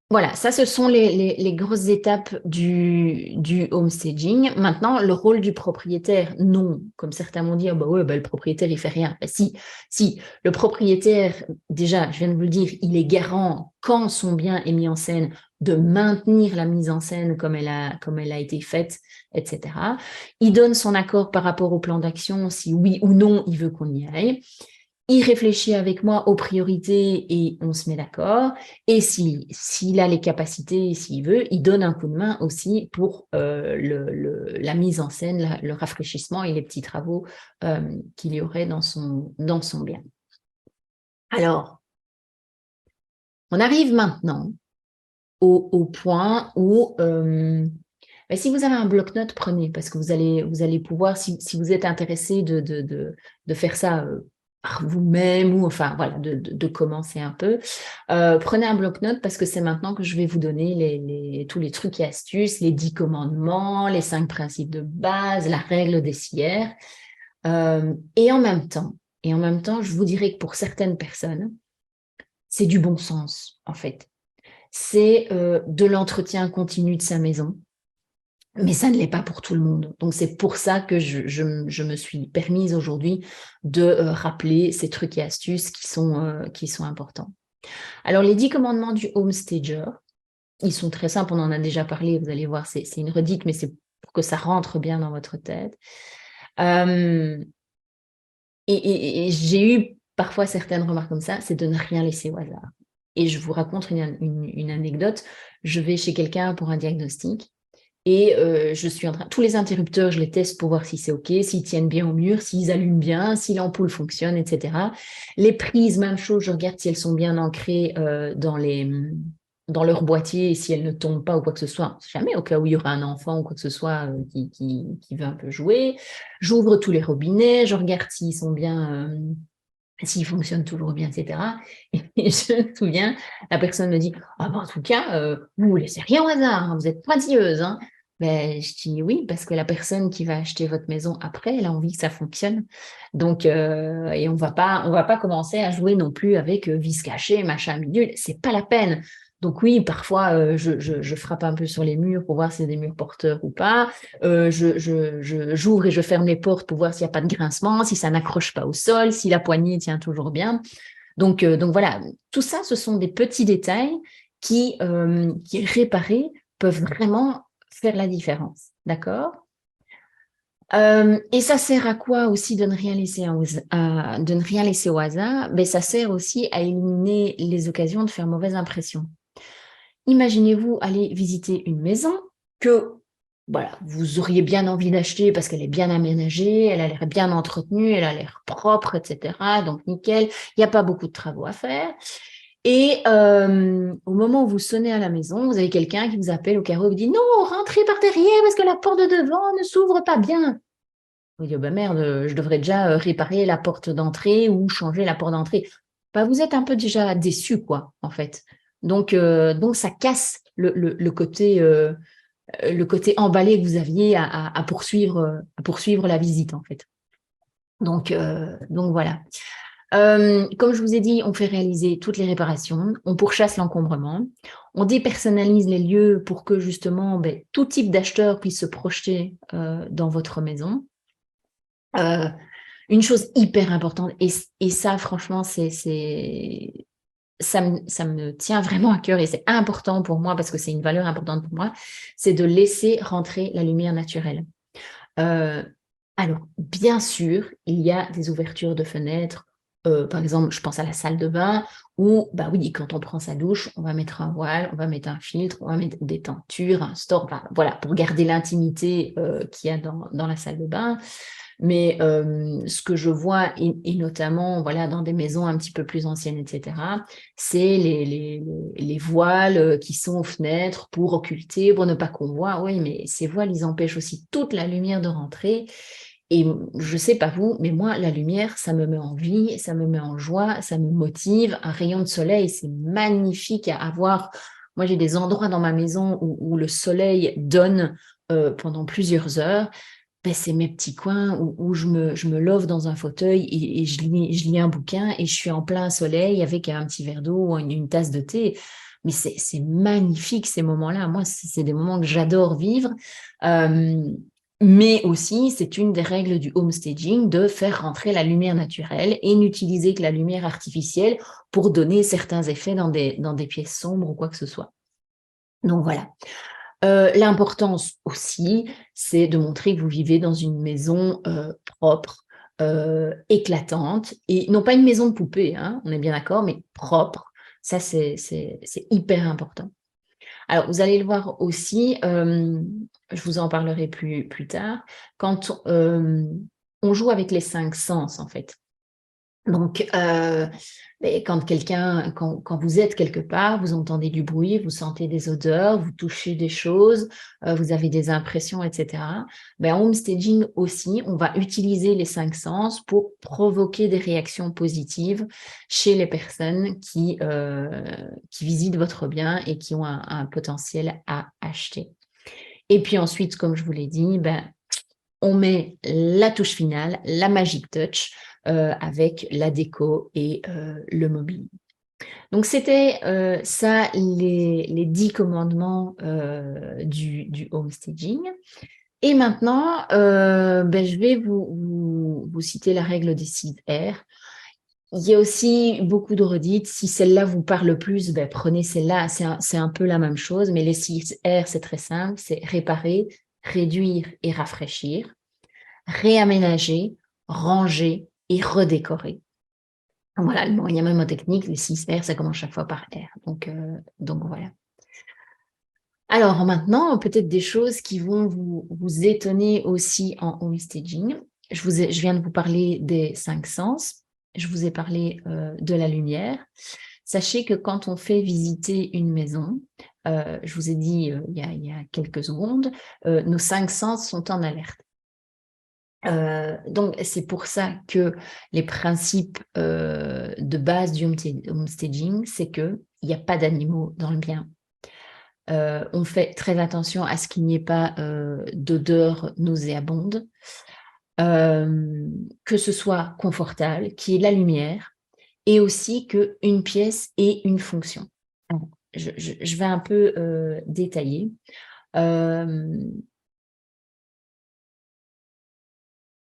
voilà, ça, ce sont les grosses étapes du homestaging. Maintenant, le rôle du propriétaire, non. Comme certains m'ont dit, le propriétaire, il fait rien. Si, le propriétaire, déjà, je viens de vous le dire, il est garant quand son bien est mis en scène de maintenir la mise en scène comme elle a été faite, etc. Il donne son accord par rapport au plan d'action, si oui ou non, il veut qu'on y aille. il réfléchit avec moi aux priorités et on se met d'accord. Et s'il a les capacités, s'il veut, il donne un coup de main aussi pour la mise en scène, le rafraîchissement et les petits travaux qu'il y aurait dans son bien. Alors, on arrive maintenant au point où, si vous avez un bloc-notes, prenez, parce que vous allez pouvoir, si vous êtes intéressé de faire ça par vous-même, ou enfin, voilà, de commencer un peu, prenez un bloc-notes parce que c'est maintenant que je vais vous donner tous les trucs et astuces, les 10 commandements, les 5 principes de base, la règle des CR. Et en même temps, je vous dirais que pour certaines personnes, c'est du bon sens, en fait. C'est de l'entretien continu de sa maison, mais ça ne l'est pas pour tout le monde. Donc, c'est pour ça que je me suis permise aujourd'hui de rappeler ces trucs et astuces qui sont importants. Alors, les 10 commandements du homestager, ils sont très simples, on en a déjà parlé, vous allez voir, c'est une redite, mais c'est pour que ça rentre bien dans votre tête. Et j'ai eu parfois certaines remarques comme ça, c'est de ne rien laisser au hasard. Et je vous raconte une anecdote. Je vais chez quelqu'un pour un diagnostic et je suis en train... Tous les interrupteurs, je les teste pour voir si c'est OK, s'ils tiennent bien au mur, s'ils allument bien, si l'ampoule fonctionne, etc. Les prises, même chose, je regarde si elles sont bien ancrées dans leur boîtier et si elles ne tombent pas ou quoi que ce soit. Jamais, au cas où il y aura un enfant ou quoi que ce soit qui veut un peu jouer. J'ouvre tous les robinets, je regarde s'ils sont bien... s'ils fonctionnent toujours bien, etc. Et je me souviens, la personne me dit « Ah ben, en tout cas, vous ne laissez rien au hasard, hein, vous êtes pointilleuse. Hein. » Ben, je dis « Oui, parce que la personne qui va acheter votre maison après, elle a envie que ça fonctionne. Donc, et on va pas commencer à jouer non plus avec vis caché, machin, bidule. C'est pas la peine. » Donc oui, parfois, je frappe un peu sur les murs pour voir si c'est des murs porteurs ou pas. J'ouvre et je ferme les portes pour voir s'il n'y a pas de grincement, si ça n'accroche pas au sol, si la poignée tient toujours bien. Donc voilà, tout ça, ce sont des petits détails qui réparés, peuvent vraiment faire la différence. D'accord? Et ça sert à quoi aussi de ne rien laisser au hasard? Ben, ça sert aussi à éliminer les occasions de faire mauvaise impression. Imaginez-vous aller visiter une maison que voilà, vous auriez bien envie d'acheter parce qu'elle est bien aménagée, elle a l'air bien entretenue, elle a l'air propre, etc. Donc nickel, il n'y a pas beaucoup de travaux à faire. Et au moment où vous sonnez à la maison, vous avez quelqu'un qui vous appelle au carreau et vous dit « Non, rentrez par derrière parce que la porte de devant ne s'ouvre pas bien. » Vous dites « Oh ben merde, je devrais déjà réparer la porte d'entrée ou changer la porte d'entrée. » Ben, vous êtes un peu déjà déçu, quoi, en fait. Donc ça casse le côté emballé que vous aviez à poursuivre la visite, en fait. Donc voilà. Comme je vous ai dit, on fait réaliser toutes les réparations, on pourchasse l'encombrement, on dépersonnalise les lieux pour que justement tout type d'acheteur puisse se projeter dans votre maison. Une chose hyper importante, et ça franchement, ça me tient vraiment à cœur et c'est important pour moi parce que c'est une valeur importante pour moi, c'est de laisser rentrer la lumière naturelle. Alors, bien sûr, il y a des ouvertures de fenêtres. Par exemple, je pense à la salle de bain où, bah oui, quand on prend sa douche, on va mettre un voile, on va mettre un filtre, on va mettre des tentures, un store, voilà, pour garder l'intimité qu'il y a dans la salle de bain. Mais ce que je vois, et notamment voilà, dans des maisons un petit peu plus anciennes, etc., c'est les voiles qui sont aux fenêtres pour occulter, pour ne pas qu'on voit. Oui, mais ces voiles, ils empêchent aussi toute la lumière de rentrer. Et je ne sais pas vous, mais moi, la lumière, ça me met en vie, ça me met en joie, ça me motive. Un rayon de soleil, c'est magnifique à avoir. Moi, j'ai des endroits dans ma maison où le soleil donne pendant plusieurs heures. Ben, c'est mes petits coins où je me love dans un fauteuil et je lis un bouquin et je suis en plein soleil avec un petit verre d'eau ou une tasse de thé. Mais c'est magnifique ces moments-là. Moi, c'est des moments que j'adore vivre. Mais aussi, c'est une des règles du homestaging de faire rentrer la lumière naturelle et n'utiliser que la lumière artificielle pour donner certains effets dans des pièces sombres ou quoi que ce soit. Donc voilà. L'importance aussi, c'est de montrer que vous vivez dans une maison propre, éclatante, et non pas une maison de poupée, hein, on est bien d'accord, mais propre. Ça, c'est hyper important. Alors, vous allez le voir aussi, je vous en parlerai plus tard, quand on joue avec les 5 sens, en fait. Donc, quand vous êtes quelque part, vous entendez du bruit, vous sentez des odeurs, vous touchez des choses, vous avez des impressions, etc. En homestaging aussi, on va utiliser les 5 sens pour provoquer des réactions positives chez les personnes qui visitent votre bien et qui ont un potentiel à acheter. Et puis ensuite, comme je vous l'ai dit, on met la touche finale, la magic touch, avec la déco et le mobilier. Donc, c'était ça, les 10 commandements du homestaging. Et maintenant, je vais vous citer la règle des 6 R. Il y a aussi beaucoup de redites. Si celle-là vous parle plus, prenez celle-là. C'est un peu la même chose, mais les 6 R, c'est très simple. C'est réparer, réduire et rafraîchir, réaménager, ranger et redécorer. Voilà, il y a même en technique, les 6 R, ça commence chaque fois par R. Donc voilà. Alors maintenant, peut-être des choses qui vont vous étonner aussi en homestaging. Je viens de vous parler des 5 sens. Je vous ai parlé de la lumière. Sachez que quand on fait visiter une maison, je vous ai dit il y a quelques secondes, nos 5 sens sont en alerte. Donc, c'est pour ça que les principes de base du homestaging, c'est qu'il n'y a pas d'animaux dans le bien. On fait très attention à ce qu'il n'y ait pas d'odeur nauséabonde, que ce soit confortable, qu'il y ait la lumière, et aussi qu'une pièce ait une fonction. Alors, je vais un peu détailler.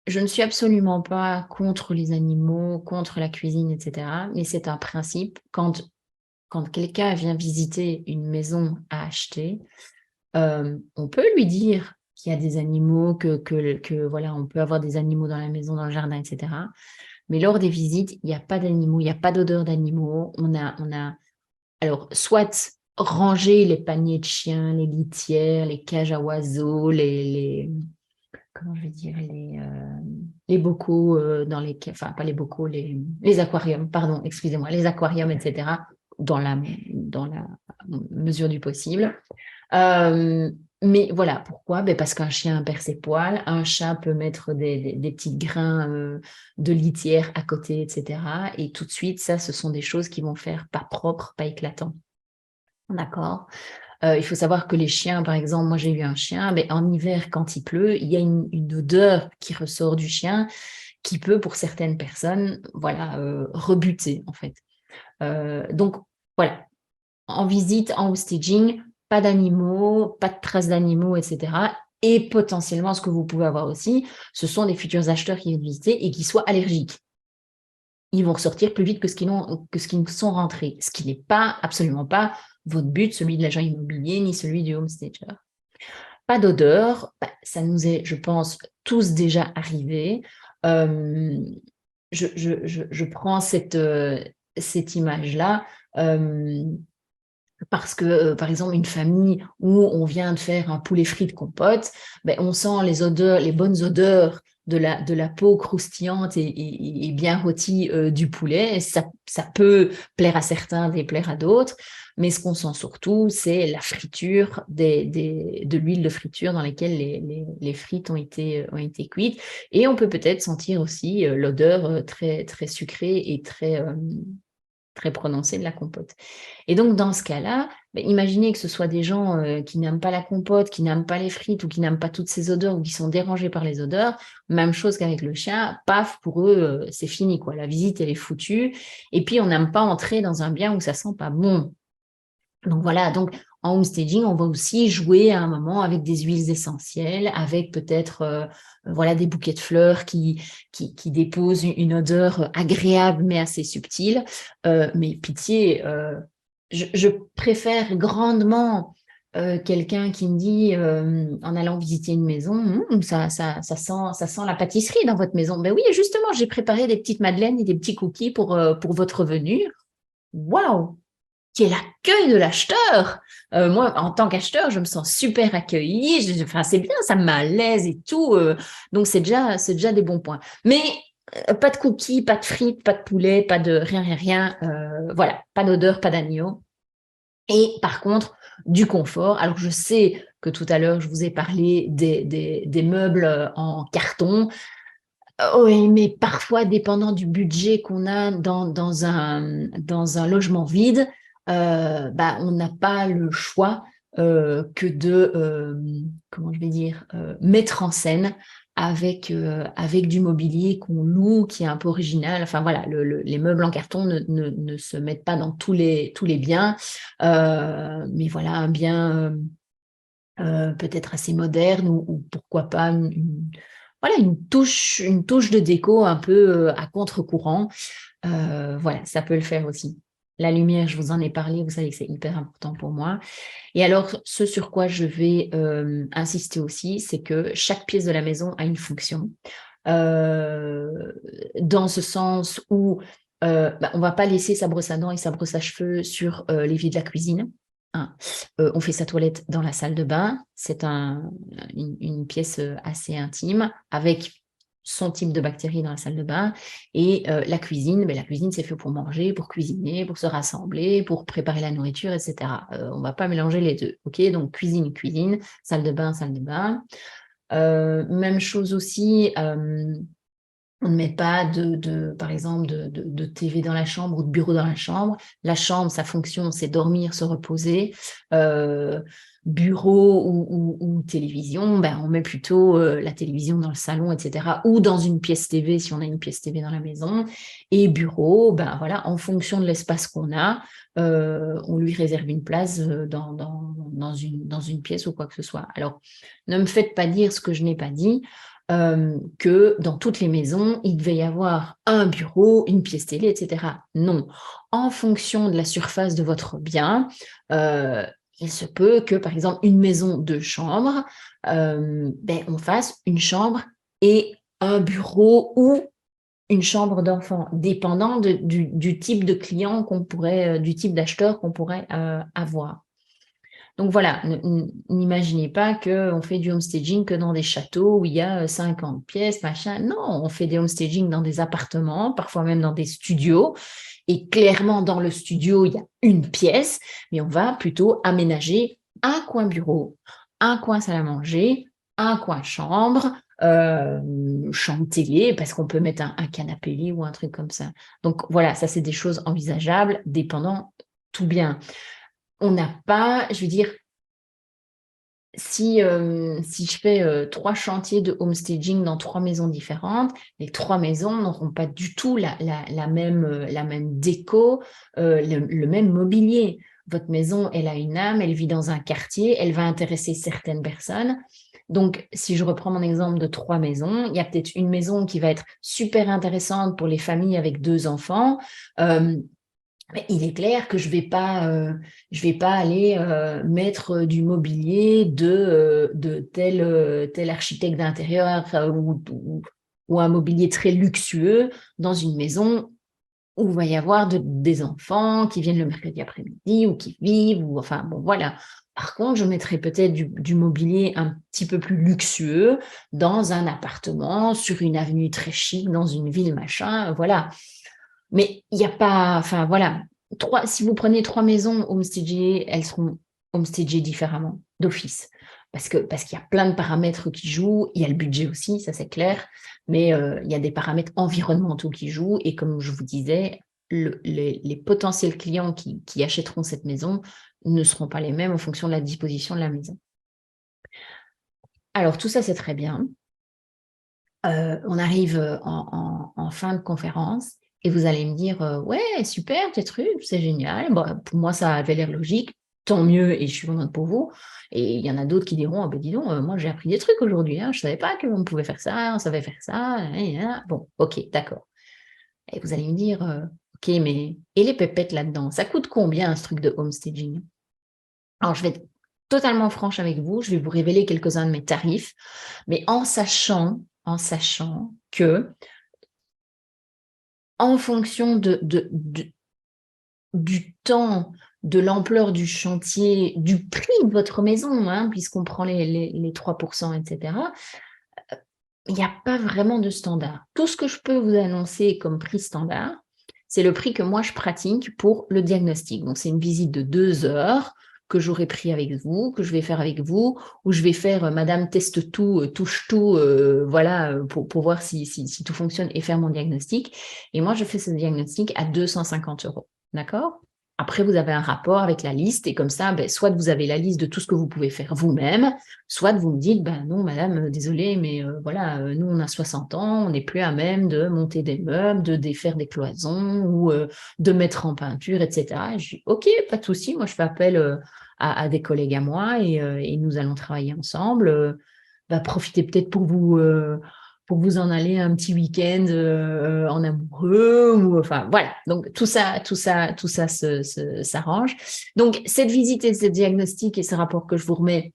Je ne suis absolument pas contre les animaux, contre la cuisine, etc. Mais c'est un principe. Quand quelqu'un vient visiter une maison à acheter, on peut lui dire qu'il y a des animaux, que voilà, on peut avoir des animaux dans la maison, dans le jardin, etc. Mais lors des visites, il n'y a pas d'animaux, il n'y a pas d'odeur d'animaux. Alors, soit ranger les paniers de chiens, les litières, les cages à oiseaux, comment je vais dire, les bocaux enfin pas les bocaux, les aquariums, pardon, excusez-moi, les aquariums, etc., dans la mesure du possible. Mais voilà, pourquoi? Parce qu'un chien perd ses poils, un chat peut mettre des petits grains de litière à côté, etc. Et tout de suite, ça, ce sont des choses qui vont faire pas propre, pas éclatant. D'accord? Il faut savoir que les chiens, par exemple, moi j'ai eu un chien, mais en hiver, quand il pleut, il y a une odeur qui ressort du chien qui peut, pour certaines personnes, voilà, rebuter, en fait. Donc, voilà, en visite, en hostaging, pas d'animaux, pas de traces d'animaux, etc. Et potentiellement, ce que vous pouvez avoir aussi, ce sont des futurs acheteurs qui viennent visiter et qui soient allergiques. Ils vont ressortir plus vite que ce qu'ils sont rentrés, ce qui n'est pas, absolument pas, votre but, celui de l'agent immobilier, ni celui du homestager. Pas d'odeur, ça nous est, je pense, tous déjà arrivé. Je prends cette image-là parce que, par exemple, une famille où on vient de faire un poulet frites compote, on sent les odeurs, les bonnes odeurs de la peau croustillante et bien rôtie du poulet. Ça peut plaire à certains, déplaire à d'autres, mais ce qu'on sent surtout, c'est la friture de l'huile de friture dans laquelle les frites ont été cuites. Et on peut peut-être sentir aussi l'odeur très, très sucrée et très prononcée de la compote. Et donc, dans ce cas-là, imaginez que ce soit des gens qui n'aiment pas la compote, qui n'aiment pas les frites ou qui n'aiment pas toutes ces odeurs ou qui sont dérangés par les odeurs. Même chose qu'avec le chien, paf, pour eux, c'est fini, quoi. La visite, elle est foutue. Et puis, on n'aime pas entrer dans un bien où ça sent pas bon. Donc, voilà. Donc, en homestaging, on va aussi jouer à un moment avec des huiles essentielles, avec peut-être voilà, des bouquets de fleurs qui déposent une odeur agréable mais assez subtile. Mais pitié, je préfère grandement quelqu'un qui me dit, en allant visiter une maison, ça sent la pâtisserie dans votre maison. Ben oui, justement, j'ai préparé des petites madeleines et des petits cookies pour votre venue. Waouh! Quel accueil de l'acheteur! Moi, en tant qu'acheteur, je me sens super accueillie. Enfin, c'est bien, ça me met à l'aise et tout. Donc, c'est déjà des bons points. Mais pas de cookies, pas de frites, pas de poulet, pas de rien, rien, rien. Voilà, pas d'odeur, pas d'agneau. Et par contre, du confort. Alors, je sais que tout à l'heure, je vous ai parlé des meubles en carton. Oui, mais parfois, dépendant du budget qu'on a dans un logement vide, bah, on n'a pas le choix que de, comment je vais dire, mettre en scène avec du mobilier qu'on loue, qui est un peu original. Enfin voilà, les meubles en carton ne se mettent pas dans tous les biens, mais voilà, un bien peut-être assez moderne ou pourquoi pas voilà, une touche de déco un peu à contre-courant. Voilà, ça peut le faire aussi. La lumière, je vous en ai parlé, vous savez que c'est hyper important pour moi. Et alors, ce sur quoi je vais insister aussi, c'est que chaque pièce de la maison a une fonction. Dans ce sens où on ne va pas laisser sa brosse à dents et sa brosse à cheveux sur l'évier de la cuisine. Hein. On fait sa toilette dans la salle de bain. C'est une pièce assez intime avec son type de bactéries dans la salle de bain. Et la cuisine, la cuisine, c'est fait pour manger, pour cuisiner, pour se rassembler, pour préparer la nourriture, etc. On ne va pas mélanger les deux. OK, donc cuisine, cuisine, salle de bain, salle de bain. Même chose aussi, on ne met pas par exemple, de TV dans la chambre ou de bureau dans la chambre. La chambre, sa fonction, c'est dormir, se reposer. Bureau ou télévision, on met plutôt la télévision dans le salon, etc. Ou dans une pièce TV, si on a une pièce TV dans la maison. Et bureau, voilà, en fonction de l'espace qu'on a, on lui réserve une place dans une pièce ou quoi que ce soit. Alors, ne me faites pas dire ce que je n'ai pas dit. Que dans toutes les maisons, il devait y avoir un bureau, une pièce télé, etc. Non. En fonction de la surface de votre bien, il se peut que, par exemple, une maison de chambre, on fasse une chambre et un bureau ou une chambre d'enfant, dépendant du type de client qu'on pourrait, du type d'acheteur qu'on pourrait avoir. Donc voilà, n'imaginez pas qu'on fait du homestaging que dans des châteaux où il y a 50 pièces, machin. Non, on fait des homestaging dans des appartements, parfois même dans des studios. Et clairement, dans le studio, il y a une pièce, mais on va plutôt aménager un coin bureau, un coin salle à manger, un coin chambre, chambre télé, parce qu'on peut mettre un canapé lit ou un truc comme ça. Donc voilà, ça c'est des choses envisageables, dépendant tout bien. On n'a pas, je veux dire, si je fais 3 chantiers de homestaging dans 3 maisons différentes, les 3 maisons n'auront pas du tout la même déco, le même mobilier. Votre maison, elle a une âme, elle vit dans un quartier, elle va intéresser certaines personnes. Donc, si je reprends mon exemple de 3 maisons, il y a peut-être une maison qui va être super intéressante pour les familles avec 2 enfants. Mais il est clair que je vais pas aller mettre du mobilier de tel architecte d'intérieur ou un mobilier très luxueux dans une maison où il va y avoir des enfants qui viennent le mercredi après-midi ou qui vivent, ou enfin bon voilà. Par contre, je mettrai peut-être du mobilier un petit peu plus luxueux dans un appartement, sur une avenue très chic, dans une ville, machin, voilà. Mais il n'y a pas, enfin voilà, si vous prenez 3 maisons homestagées, elles seront homestagées différemment, d'office. Parce qu'il y a plein de paramètres qui jouent, il y a le budget aussi, ça c'est clair, mais il y a des paramètres environnementaux qui jouent, et comme je vous disais, les potentiels clients qui achèteront cette maison ne seront pas les mêmes en fonction de la disposition de la maison. Alors tout ça c'est très bien. On arrive en fin de conférence et vous allez me dire ouais, super, tes trucs, c'est génial. Bon, pour moi, ça avait l'air logique, tant mieux, et je suis contente pour vous. Et il y en a d'autres qui diront dis donc, moi j'ai appris des trucs aujourd'hui, je ne savais pas qu'on pouvait faire ça, on savait faire ça. Bon, ok, d'accord. Et vous allez me dire ok, mais et les pépettes là-dedans, ça coûte combien ce truc de homestaging? Alors je vais être totalement franche avec vous. Je vais vous révéler quelques-uns de mes tarifs, mais en sachant que en fonction du temps, de l'ampleur du chantier, du prix de votre maison, hein, puisqu'on prend les 3%, etc., il n'y a pas vraiment de standard. Tout ce que je peux vous annoncer comme prix standard, c'est le prix que moi je pratique pour le diagnostic. Donc, c'est une visite de 2 heures que j'aurai pris avec vous, que je vais faire avec vous, où je vais faire Madame teste tout, touche tout, voilà, pour voir si tout fonctionne et faire mon diagnostic. Et moi, je fais ce diagnostic à 250 €. D'accord? Après, vous avez un rapport avec la liste et comme ça, ben, soit vous avez la liste de tout ce que vous pouvez faire vous-même, soit vous me dites, ben non, madame, désolée, mais voilà, nous, on a 60 ans, on n'est plus à même de monter des meubles, de défaire des cloisons ou de mettre en peinture, etc. Et je dis, OK, pas de souci, moi, je fais appel à des collègues à moi et nous allons travailler ensemble. Profitez peut-être pour vous en aller un petit week-end en amoureux, ou enfin voilà. Donc tout ça s'arrange. Donc cette visite et ce diagnostic et ce rapport que je vous remets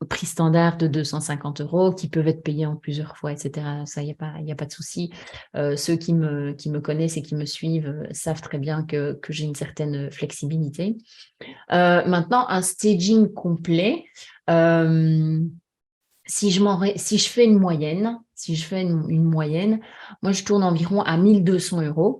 au prix standard de 250 €, qui peuvent être payés en plusieurs fois, etc. Ça, il y a pas de souci. Ceux qui me connaissent et qui me suivent savent très bien que j'ai une certaine flexibilité. Maintenant, un staging complet. Si je fais une moyenne, moi je tourne environ à 1 200 €.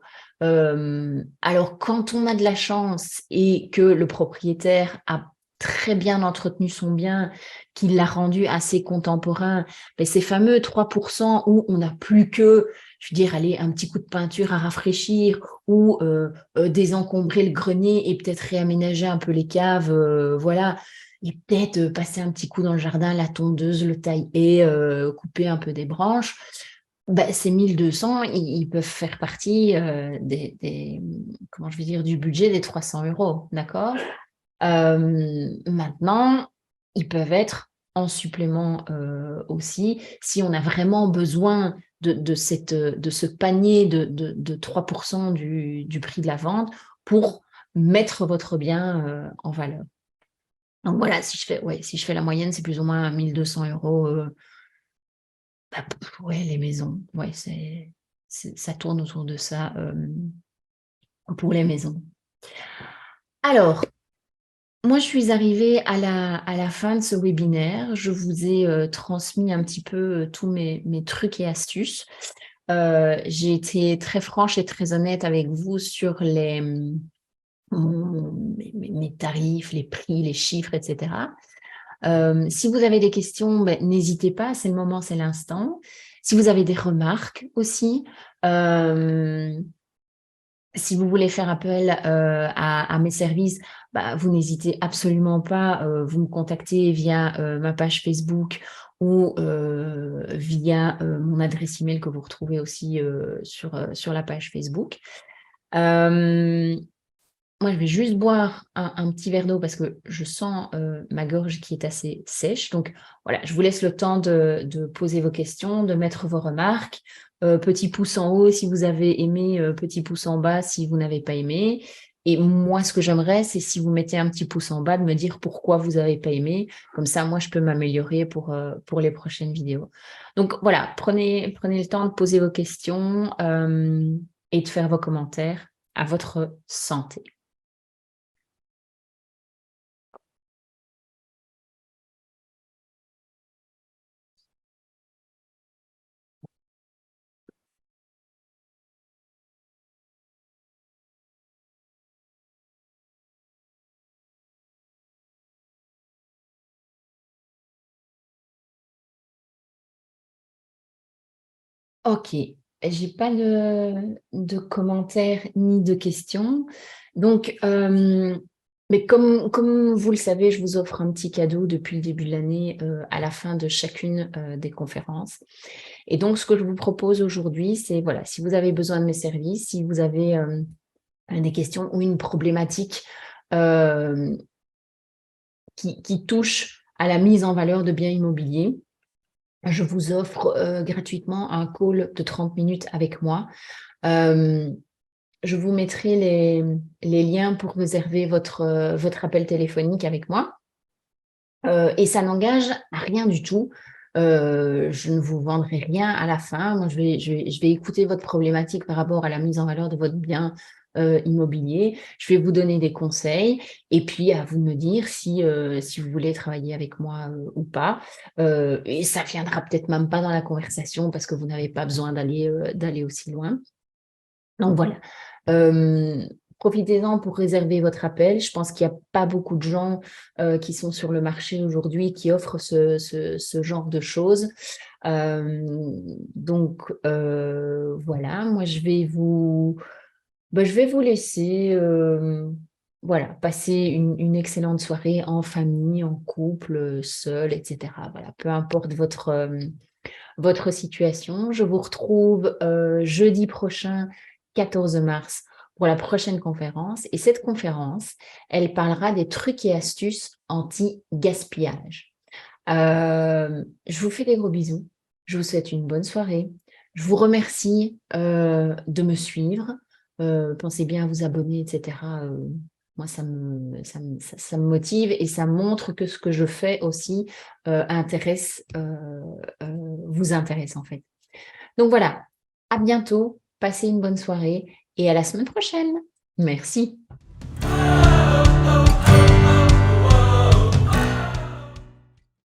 Alors quand on a de la chance et que le propriétaire a très bien entretenu son bien, qu'il l'a rendu assez contemporain, ben ces fameux 3% où on n'a plus que, je veux dire, allez, un petit coup de peinture à rafraîchir ou désencombrer le grenier et peut-être réaménager un peu les caves, voilà. Et peut-être passer un petit coup dans le jardin, la tondeuse, le tailler, couper un peu des branches. Ben, ces 1 200, ils peuvent faire partie comment je vais dire, du budget des 300 €, d'accord? Maintenant, ils peuvent être en supplément aussi, si on a vraiment besoin de ce panier de 3% du prix de la vente pour mettre votre bien en valeur. Donc voilà, si je fais la moyenne, c'est plus ou moins 1 200 €. Ouais, les maisons, ouais, ça tourne autour de ça pour les maisons. Alors, moi, je suis arrivée à la fin de ce webinaire. Je vous ai transmis un petit peu tous mes trucs et astuces. J'ai été très franche et très honnête avec vous sur mes tarifs, les prix, les chiffres, etc. Si vous avez des questions, n'hésitez pas, c'est le moment, c'est l'instant. Si vous avez des remarques aussi, si vous voulez faire appel à mes services, vous n'hésitez absolument pas, vous me contactez via ma page Facebook ou via mon adresse email que vous retrouvez aussi sur la page Facebook. Moi, je vais juste boire un petit verre d'eau parce que je sens ma gorge qui est assez sèche. Donc, voilà, je vous laisse le temps de poser vos questions, de mettre vos remarques. Petit pouce en haut si vous avez aimé, petit pouce en bas si vous n'avez pas aimé. Et moi, ce que j'aimerais, c'est si vous mettez un petit pouce en bas, de me dire pourquoi vous n'avez pas aimé. Comme ça, moi, je peux m'améliorer pour les prochaines vidéos. Donc, voilà, prenez le temps de poser vos questions et de faire vos commentaires à votre santé. Ok, j'ai pas de commentaires ni de questions. Donc, mais comme vous le savez, je vous offre un petit cadeau depuis le début de l'année à la fin de chacune des conférences. Et donc, ce que je vous propose aujourd'hui, c'est, voilà, si vous avez besoin de mes services, si vous avez des questions ou une problématique euh, qui touche à la mise en valeur de biens immobiliers, je vous offre gratuitement un call de 30 minutes avec moi. Je vous mettrai les liens pour réserver votre appel téléphonique avec moi. Et ça n'engage à rien du tout. Je ne vous vendrai rien à la fin. Moi, je vais écouter votre problématique par rapport à la mise en valeur de votre bien immobilier. Je vais vous donner des conseils et puis à vous de me dire si vous voulez travailler avec moi ou pas. Et ça viendra peut-être même pas dans la conversation parce que vous n'avez pas besoin d'aller aussi loin. Donc voilà. Euh, Profitez-en pour réserver votre appel. Je pense qu'il n'y a pas beaucoup de gens qui sont sur le marché aujourd'hui qui offrent ce genre de choses. Donc voilà, moi je vais vous laisser voilà, passer une excellente soirée en famille, en couple, seul, etc. Voilà, peu importe votre situation. Je vous retrouve jeudi prochain, 14 mars, pour la prochaine conférence. Et cette conférence, elle parlera des trucs et astuces anti-gaspillage. Je vous fais des gros bisous. Je vous souhaite une bonne soirée. Je vous remercie de me suivre. Pensez bien à vous abonner, etc. Moi, ça me motive et ça montre que ce que je fais aussi vous intéresse en fait. Donc voilà, à bientôt, passez une bonne soirée et à la semaine prochaine. Merci.